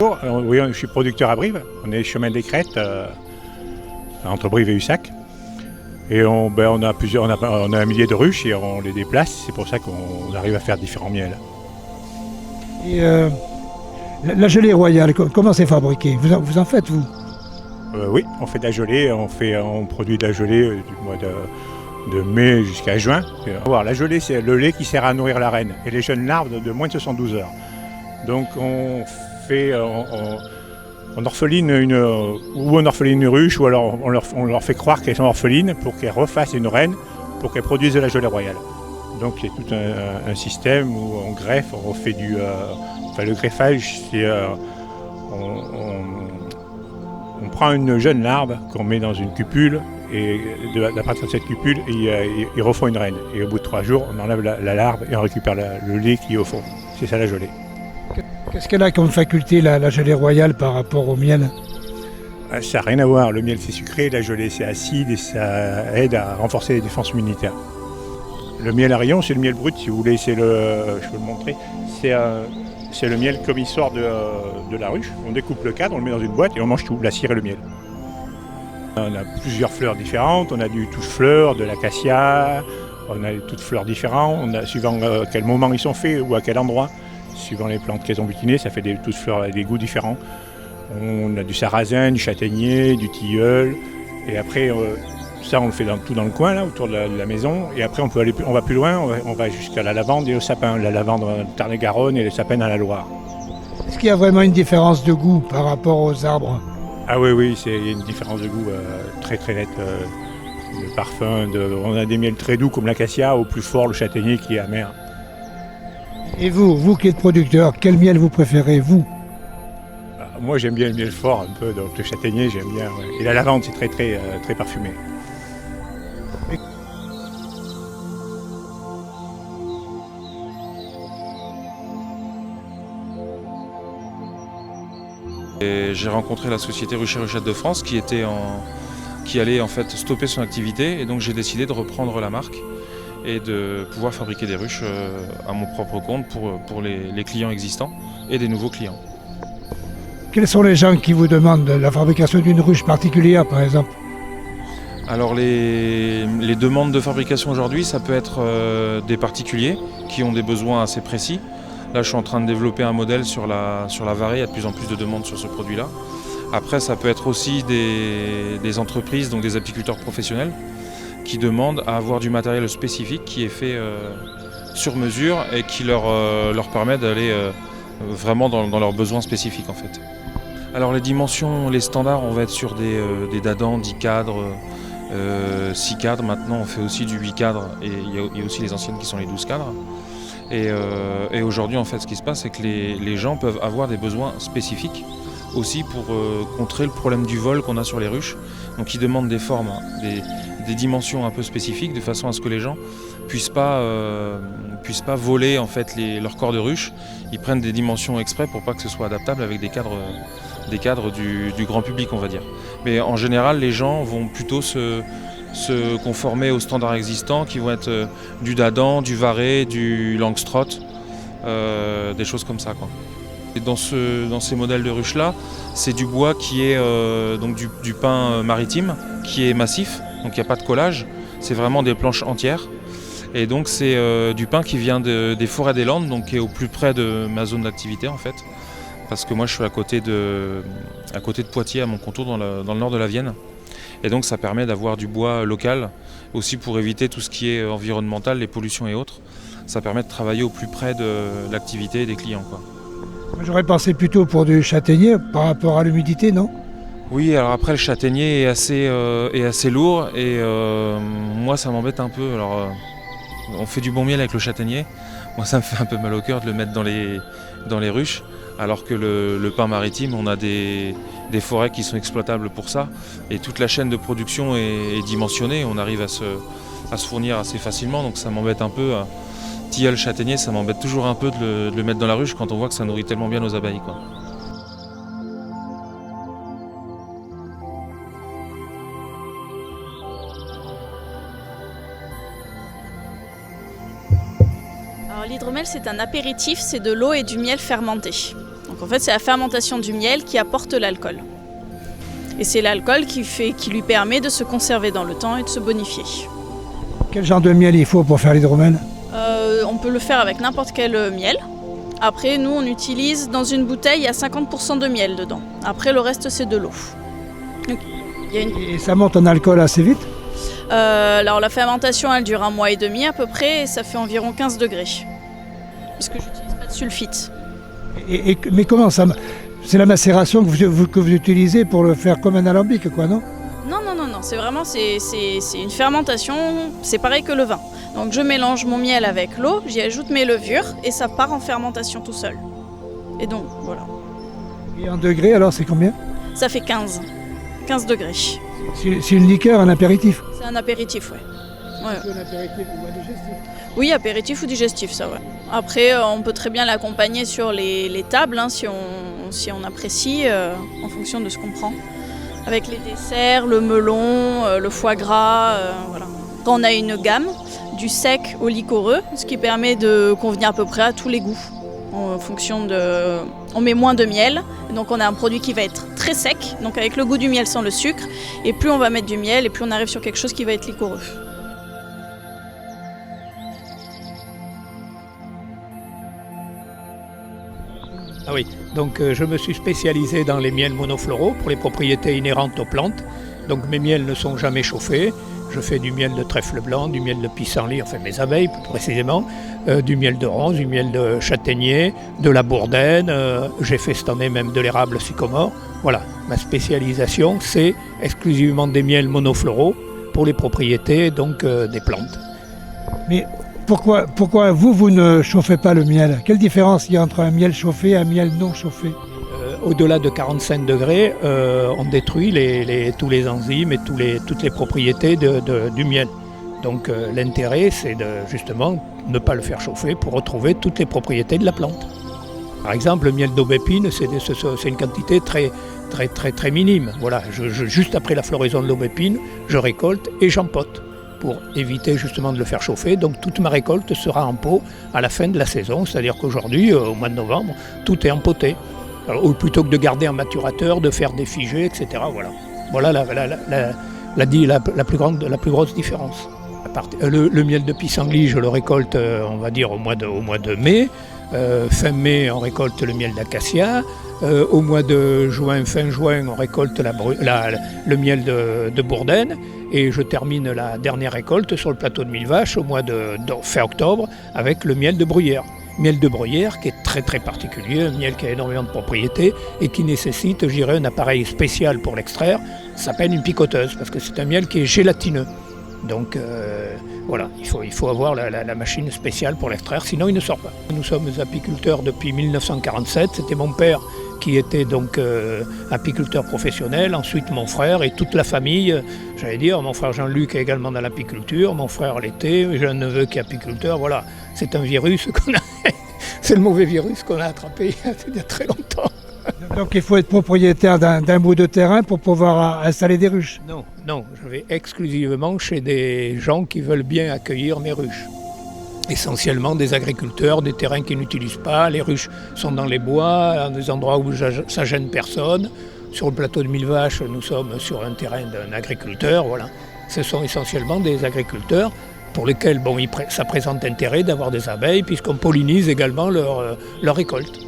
Oui, je suis producteur à Brive. On est chemin des Crêtes, entre Brive et Ussac. Et on a un millier de ruches et on les déplace. C'est pour ça qu'on arrive à faire différents miels. Et la gelée royale, comment c'est fabriqué? Vous en faites, vous? Oui, on fait de la gelée. On produit de la gelée du mois de mai jusqu'à juin. La gelée, c'est le lait qui sert à nourrir la reine et les jeunes larves de moins de 72 heures. Donc on orpheline une ruche, ou alors on leur fait croire qu'elles sont orphelines pour qu'elles refassent une reine, pour qu'elles produisent de la gelée royale. Donc c'est tout un système où on greffe, on fait le greffage, c'est on prend une jeune larve qu'on met dans une cupule, et à partir de cette cupule, ils refont une reine. Et au bout de 3 jours, on enlève la larve et on récupère le lait qui est au fond. C'est ça la gelée. Qu'est-ce qu'elle a comme faculté, la gelée royale, par rapport au miel? Ça n'a rien à voir. Le miel, c'est sucré, la gelée, c'est acide et ça aide à renforcer les défenses immunitaires. Le miel à rayon, c'est le miel brut, si vous voulez. Je peux le montrer. C'est le miel comme il sort de la ruche. On découpe le cadre, on le met dans une boîte et on mange tout, la cire et le miel. On a plusieurs fleurs différentes. On a du touche-fleur, de l'acacia. On a toutes fleurs différentes. Suivant à quel moment ils sont faits ou à quel endroit. Suivant les plantes qu'elles ont butinées, ça fait des touche-fleurs avec des goûts différents. On a du sarrasin, du châtaignier, du tilleul. Et après, ça on le fait tout dans le coin, là, autour de la maison. Et après, on va plus loin, on va jusqu'à la lavande et au sapin. La lavande en Tarn-et-Garonne et le sapin dans la Loire. Est-ce qu'il y a vraiment une différence de goût par rapport aux arbres? Ah oui, il y a une différence de goût très très nette. Le parfum, on a des miels très doux comme l'acacia, au plus fort le châtaignier qui est amer. Et vous qui êtes producteur, quel miel vous préférez, vous? Moi j'aime bien le miel fort un peu, donc le châtaignier j'aime bien. Ouais. Et la lavande c'est très très très parfumé. J'ai rencontré la société Rucher Ruchette de France qui allait en fait stopper son activité, et donc j'ai décidé de reprendre la marque et de pouvoir fabriquer des ruches à mon propre compte pour les clients existants et des nouveaux clients. Quels sont les gens qui vous demandent la fabrication d'une ruche particulière, par exemple? Alors les demandes de fabrication aujourd'hui, ça peut être des particuliers qui ont des besoins assez précis. Là, je suis en train de développer un modèle sur la Varée, il y a de plus en plus de demandes sur ce produit-là. Après, ça peut être aussi des entreprises, donc des apiculteurs professionnels, qui demandent à avoir du matériel spécifique qui est fait sur mesure et qui leur permet d'aller vraiment dans leurs besoins spécifiques en fait. Alors les dimensions, les standards, on va être sur des dadans, 10 cadres, 6 cadres. Maintenant, on fait aussi du 8 cadres et il y a aussi les anciennes qui sont les 12 cadres. Et aujourd'hui, en fait, ce qui se passe, c'est que les gens peuvent avoir des besoins spécifiques aussi pour contrer le problème du vol qu'on a sur les ruches. Donc, ils demandent des formes, des dimensions un peu spécifiques, de façon à ce que les gens puissent pas voler en fait leur corps de ruche. Ils prennent des dimensions exprès pour pas que ce soit adaptable avec des cadres du grand public, on va dire. Mais en général, les gens vont plutôt se conformer aux standards existants qui vont être du dadan, du varé, du langstrot, des choses comme ça, quoi. Et dans ces modèles de ruches-là, c'est du bois qui est donc du pin maritime, qui est massif, donc il n'y a pas de collage, c'est vraiment des planches entières. Et donc c'est du pin qui vient des forêts des Landes, donc qui est au plus près de ma zone d'activité en fait. Parce que moi je suis à côté de Poitiers, à Montcontour, dans le nord de la Vienne. Et donc ça permet d'avoir du bois local, aussi pour éviter tout ce qui est environnemental, les pollutions et autres. Ça permet de travailler au plus près de l'activité des clients, quoi. J'aurais pensé plutôt pour du châtaignier par rapport à l'humidité, non? Oui, alors après le châtaignier est assez lourd et moi ça m'embête un peu. Alors on fait du bon miel avec le châtaignier. Moi ça me fait un peu mal au cœur de le mettre dans les ruches, alors que le pin maritime, on a des forêts qui sont exploitables pour ça, et toute la chaîne de production est dimensionnée. On arrive à se fournir assez facilement, donc ça m'embête un peu. Tilleul châtaignier, ça m'embête toujours un peu de le mettre dans la ruche quand on voit que ça nourrit tellement bien nos abeilles, quoi. Alors l'hydromel, c'est un apéritif, c'est de l'eau et du miel fermenté. Donc en fait, c'est la fermentation du miel qui apporte l'alcool. Et c'est l'alcool qui lui permet de se conserver dans le temps et de se bonifier. Quel genre de miel il faut pour faire l'hydromel? On peut le faire avec n'importe quel miel. Après, nous, on utilise dans une bouteille, il y a 50% de miel dedans. Après, le reste, c'est de l'eau. Et ça monte en alcool assez vite? Alors la fermentation, elle dure 1 mois et demi à peu près, et ça fait environ 15 degrés. Parce que j'utilise pas de sulfite. Mais comment ça? C'est la macération que vous utilisez pour le faire comme un alambic, quoi, non? Non, c'est vraiment c'est une fermentation, c'est pareil que le vin. Donc je mélange mon miel avec l'eau, j'y ajoute mes levures et ça part en fermentation tout seul. Et donc voilà. Et en degrés alors c'est combien? Ça fait 15 degrés. C'est une liqueur, un apéritif? C'est un apéritif, ouais. Un apéritif ou un digestif? Oui, apéritif ou digestif, ça, ouais. Après, on peut très bien l'accompagner sur les tables, hein, si on apprécie, en fonction de ce qu'on prend. Avec les desserts, le melon, le foie gras, voilà. On a une gamme, du sec au liquoreux, ce qui permet de convenir à peu près à tous les goûts. En fonction de... On met moins de miel, donc on a un produit qui va être très sec, donc avec le goût du miel sans le sucre. Et plus on va mettre du miel, et plus on arrive sur quelque chose qui va être liquoreux. Ah oui, donc je me suis spécialisé dans les miels monofloraux pour les propriétés inhérentes aux plantes. Donc mes miels ne sont jamais chauffés. Je fais du miel de trèfle blanc, du miel de pissenlit, enfin mes abeilles plus précisément, du miel de rose, du miel de châtaignier, de la bourdaine, j'ai fait cette année même de l'érable sycomore. Voilà, ma spécialisation c'est exclusivement des miels monofloraux pour les propriétés donc des plantes. Mais pourquoi vous ne chauffez pas le miel? Quelle différence il y a entre un miel chauffé et un miel non chauffé? Au-delà de 45 degrés, on détruit tous les enzymes et toutes les propriétés du miel. Donc l'intérêt, c'est de justement ne pas le faire chauffer pour retrouver toutes les propriétés de la plante. Par exemple, le miel d'aubépine, c'est une quantité très minime. Voilà, juste après la floraison de l'aubépine, je récolte et j'empote pour éviter justement de le faire chauffer. Donc toute ma récolte sera en pot à la fin de la saison, c'est-à-dire qu'aujourd'hui, au mois de novembre, tout est empoté. Ou plutôt que de garder un maturateur, de faire des figés, etc. Voilà la plus grosse différence. Le miel de pissenlit, je le récolte, on va dire, au mois de mai. Fin mai, on récolte le miel d'acacia. Au mois de juin, fin juin, on récolte le miel de bourdaine. Et je termine la dernière récolte sur le plateau de Millevaches au mois de fin octobre avec le miel de bruyère. Miel de bruyère qui est très particulier, un miel qui a énormément de propriétés et qui nécessite, je dirais, un appareil spécial pour l'extraire. Ça s'appelle une picoteuse parce que c'est un miel qui est gélatineux. Donc voilà, il faut avoir la machine spéciale pour l'extraire, sinon il ne sort pas. Nous sommes apiculteurs depuis 1947, c'était mon père qui était donc apiculteur professionnel, ensuite mon frère et toute la famille, j'allais dire, mon frère Jean-Luc est également dans l'apiculture, mon frère l'était, j'ai un neveu qui est apiculteur, voilà, c'est un virus qu'on a, c'est le mauvais virus qu'on a attrapé il y a très longtemps. Donc il faut être propriétaire d'un bout de terrain pour pouvoir installer des ruches? Non, je vais exclusivement chez des gens qui veulent bien accueillir mes ruches. Essentiellement des agriculteurs, des terrains qu'ils n'utilisent pas. Les ruches sont dans les bois, dans des endroits où ça gêne personne. Sur le plateau de Millevaches, nous sommes sur un terrain d'un agriculteur. Voilà. Ce sont essentiellement des agriculteurs pour lesquels ça présente intérêt d'avoir des abeilles puisqu'on pollinise également leur récolte.